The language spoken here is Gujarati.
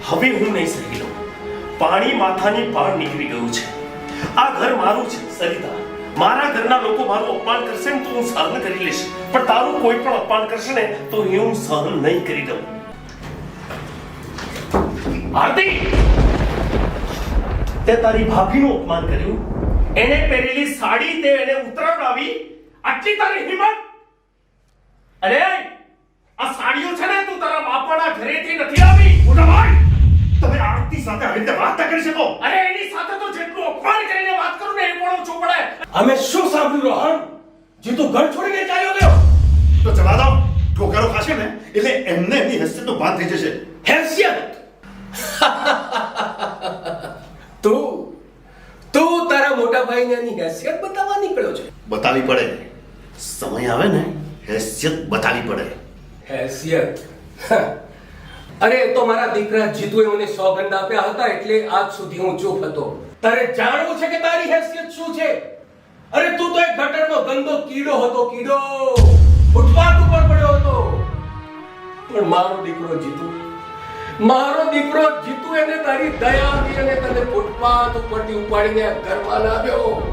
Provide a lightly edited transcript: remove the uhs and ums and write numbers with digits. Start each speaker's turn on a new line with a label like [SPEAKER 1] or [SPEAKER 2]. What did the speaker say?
[SPEAKER 1] હવે હું નહીં સહી લઉં. પાણી માથાની પાર નીકળી ગયું છે. આ ઘર મારું છે સરિતા. મારા ઘરના લોકો મારું અપમાન કરશે ને તો હું સહન કરી લઈશ, પણ તારું કોઈ પણ અપમાન કરશે ને તો હું સહન નહીં કરી દઉં. આરતી, તે તારી ભાભીનું અપમાન કર્યું. એને પહેરેલી સાડી તે એને ઉતરાવડાવી. આટલી તારી હિંમત? અરે આ સાડીઓ છે ને તું તારા બાપાના ઘરેથી નથી આવી. મોટા ભાઈ, તમે આરતી સાથે આવી રીતે વાત ના કરી શકો. અરે એની સાથે તો જેટલું અપમાન કરીને વાત કરું ને એ પણ ઓછું પડે. અમે શું સાંભળ્યું રોહન? જે તું ઘર છોડીને ચાલ્યો ગયો.
[SPEAKER 2] તો જવા દો. ઠોકરો ખાશે ને એટલે એમને એમની હેસિયતનું ભાન થઈ જશે.
[SPEAKER 1] હેસિયત?
[SPEAKER 3] તું તારા મોટા ભાઈને એની હેસિયત બતાવવા નીકળ્યો છે.
[SPEAKER 2] બતાવી પડે. સમય આવે ને હેસિયત બતાવી પડે.
[SPEAKER 3] હેસિયત? અરે તો મારા દીકરા જીતુએ મને સોગંદ આપ્યા હતા એટલે આજ સુધી હું ચૂપ હતો. તારે જાણવું છે કે તારી હેસિયત શું છે? અરે તું તો એક ગટરનો ગંદો કીડો હતો. કીડો ફૂટપાથ ઉપર પડ્યો હતો. પણ મારો દીકરો જીતુ એને તારી દયા આવી અને તને ફૂટપાથ ઉપરથી ઉપાડીને ઘરમાં લાવ્યો.